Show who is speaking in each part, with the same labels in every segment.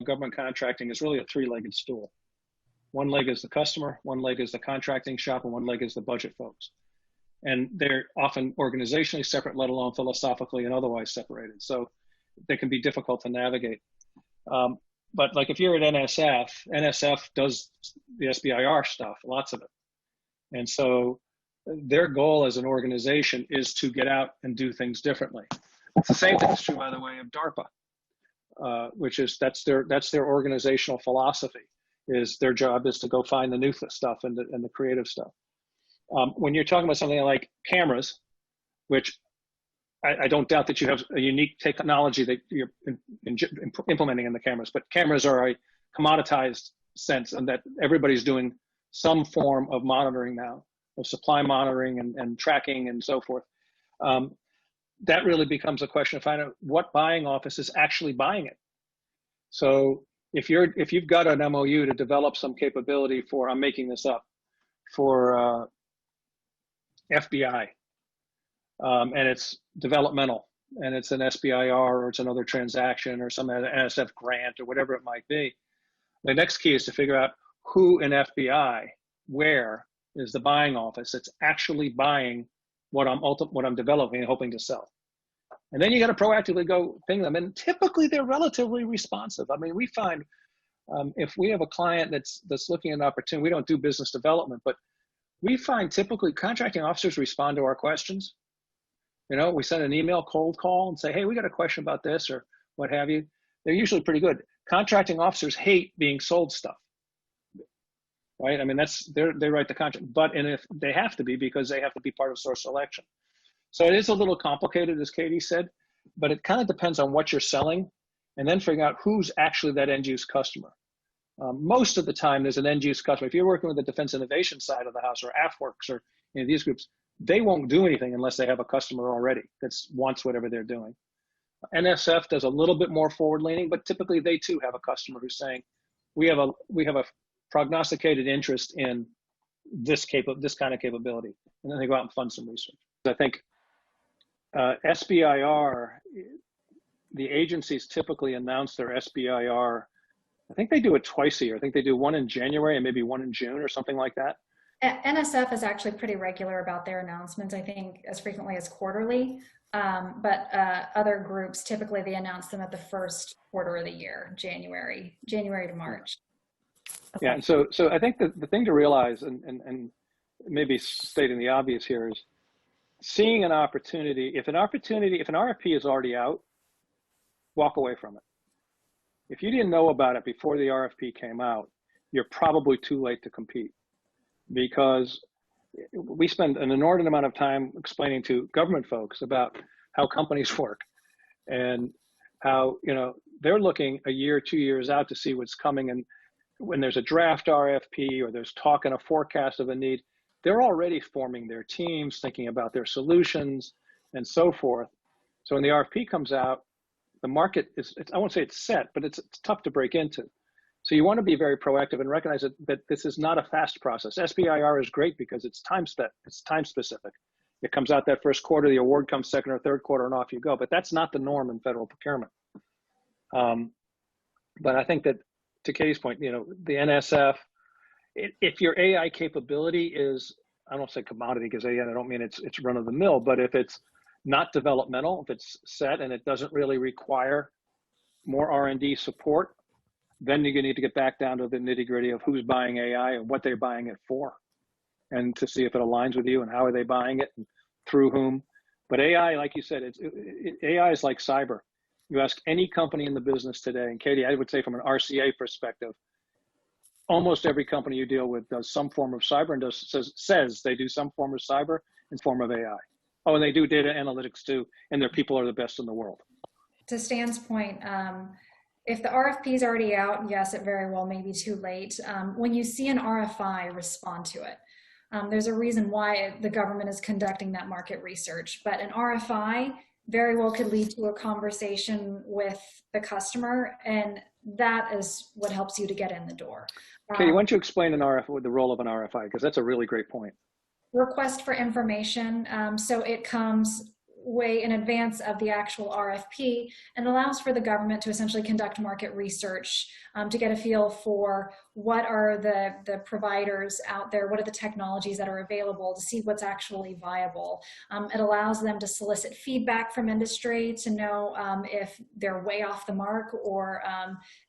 Speaker 1: government contracting is really a three-legged stool. One leg is the customer, one leg is the contracting shop, and one leg is the budget folks. And they're often organizationally separate, let alone philosophically and otherwise separated. So they can be difficult to navigate. But like if you're at NSF does the SBIR stuff, lots of it. And so their goal as an organization is to get out and do things differently. It's the same thing is true, by the way, of DARPA, which is that's their organizational philosophy. Is their job is to go find the new stuff and the creative stuff. When you're talking about something like cameras, which I don't doubt that you have a unique technology that you're implementing in the cameras, but cameras are a commoditized sense, and that everybody's doing some form of monitoring now, of supply monitoring and tracking and so forth. That really becomes a question of finding out what buying office is actually buying it. So if you've got an MOU to develop some capability for, I'm making this up, for FBI, and it's developmental, and it's an SBIR or it's another transaction or some NSF grant or whatever it might be, the next key is to figure out who in FBI, where is the buying office that's actually buying what I'm developing and hoping to sell. And then you got to proactively go ping them. And typically they're relatively responsive. I mean, we find if we have a client that's looking at an opportunity, we don't do business development, but we find typically contracting officers respond to our questions. You know, we send an email, cold call, and say, hey, we got a question about this or what have you. They're usually pretty good. Contracting officers hate being sold stuff, right? I mean, they write the contract, and if they have to be, because they have to be part of source selection. So it is a little complicated, as Katie said, but it kind of depends on what you're selling, and then figuring out who's actually that end use customer. Most of the time, there's an end use customer. If you're working with the defense innovation side of the house or AFWorks or these groups, they won't do anything unless they have a customer already that wants whatever they're doing. NSF does a little bit more forward leaning, but typically they too have a customer who's saying, we have a prognosticated interest in this kind of capability. And then they go out and fund some research. I think SBIR, the agencies typically announce their SBIR. I think they do it twice a year. I think they do one in January and maybe one in June or something like that.
Speaker 2: NSF is actually pretty regular about their announcements, I think as frequently as quarterly, but other groups, typically they announce them at the first quarter of the year, January to March.
Speaker 1: Okay. Yeah, and so I think the thing to realize, and maybe stating the obvious here, is seeing an opportunity. If an RFP is already out, walk away from it. If you didn't know about it before the RFP came out, you're probably too late to compete, because we spend an inordinate amount of time explaining to government folks about how companies work and how, they're looking a year, 2 years out to see what's coming. And when there's a draft RFP or there's talk and a forecast of a need, they're already forming their teams, thinking about their solutions and so forth. So when the RFP comes out, the market I won't say it's set, but it's tough to break into. So you want to be very proactive and recognize that this is not a fast process. SBIR is great because it's time specific. It comes out that first quarter, the award comes second or third quarter, and off you go. But that's not the norm in federal procurement. But I think that, to Katie's point, the NSF, if your AI capability is, I don't say commodity, because again, I don't mean it's run of the mill, but if it's not developmental, if it's set and it doesn't really require more R&D support, then you need to get back down to the nitty gritty of who's buying AI and what they're buying it for, and to see if it aligns with you and how are they buying it and through whom. But AI, like you said, AI is like cyber. You ask any company in the business today, and Katie, I would say from an RCA perspective, almost every company you deal with does some form of cyber and says they do some form of cyber and form of AI. Oh, and they do data analytics too, and their people are the best in the world.
Speaker 2: To Stan's point, if the RFP is already out, yes, it very well may be too late. When you see an RFI, respond to it. There's a reason why the government is conducting that market research, but an RFI very well could lead to a conversation with the customer, and that is what helps you to get in the door.
Speaker 1: Katie, why don't you explain the role of an RFI, because that's a really great point.
Speaker 2: Request for information. So it comes way in advance of the actual RFP, and allows for the government to essentially conduct market research to get a feel for what are the providers out there, what are the technologies that are available, to see what's actually viable. It allows them to solicit feedback from industry to know if they're way off the mark, or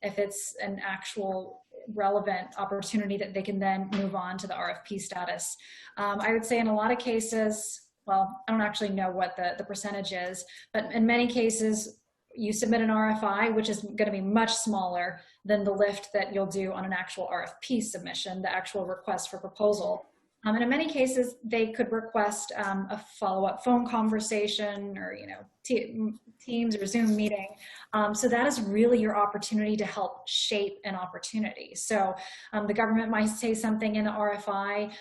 Speaker 2: if it's an actual relevant opportunity that they can then move on to the RFP status. I would say in a lot of cases, well, I don't actually know what the percentage is, but in many cases, you submit an RFI, which is going to be much smaller than the lift that you'll do on an actual RFP submission, the actual request for proposal. And in many cases, they could request a follow-up phone conversation, or Teams or Zoom meeting. So that is really your opportunity to help shape an opportunity. So the government might say something in the RFI.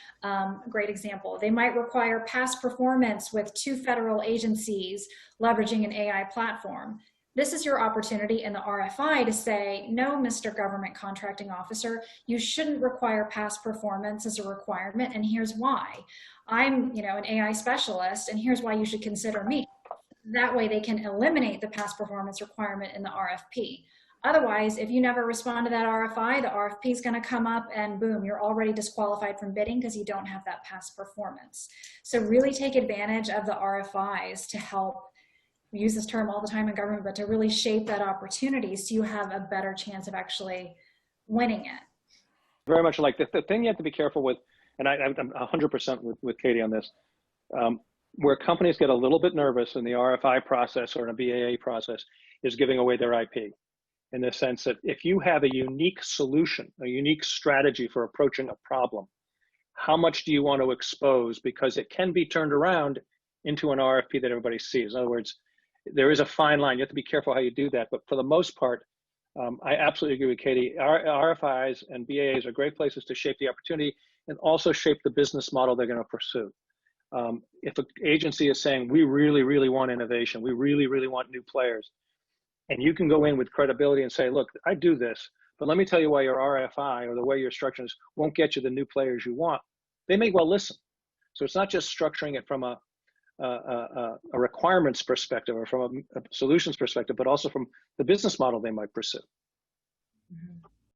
Speaker 2: Great example. They might require past performance with 2 federal agencies leveraging an AI platform. This is your opportunity in the RFI to say, no, Mr. Government Contracting Officer, you shouldn't require past performance as a requirement, and here's why. I'm, an AI specialist, and here's why you should consider me. That way they can eliminate the past performance requirement in the RFP. Otherwise, if you never respond to that RFI, the RFP is going to come up and boom, you're already disqualified from bidding because you don't have that past performance. So really take advantage of the RFIs to help, we use this term all the time in government, but to really shape that opportunity so you have a better chance of actually winning it.
Speaker 1: Very much like the thing you have to be careful with, and I'm 100% with Katie on this, where companies get a little bit nervous in the RFI process or in a BAA process is giving away their IP, in the sense that if you have a unique solution, a unique strategy for approaching a problem, how much do you want to expose? Because it can be turned around into an RFP that everybody sees. In other words, there is a fine line. You have to be careful how you do that. But for the most part, I absolutely agree with Katie. RFIs and BAAs are great places to shape the opportunity and also shape the business model they're going to pursue. If an agency is saying, we really, really want innovation, we really, really want new players, and you can go in with credibility and say, look, I do this, but let me tell you why your RFI or the way your structures won't get you the new players you want, they may well listen. So it's not just structuring it from a requirements perspective or from a solutions perspective, but also from the business model they might pursue.
Speaker 2: Mm-hmm.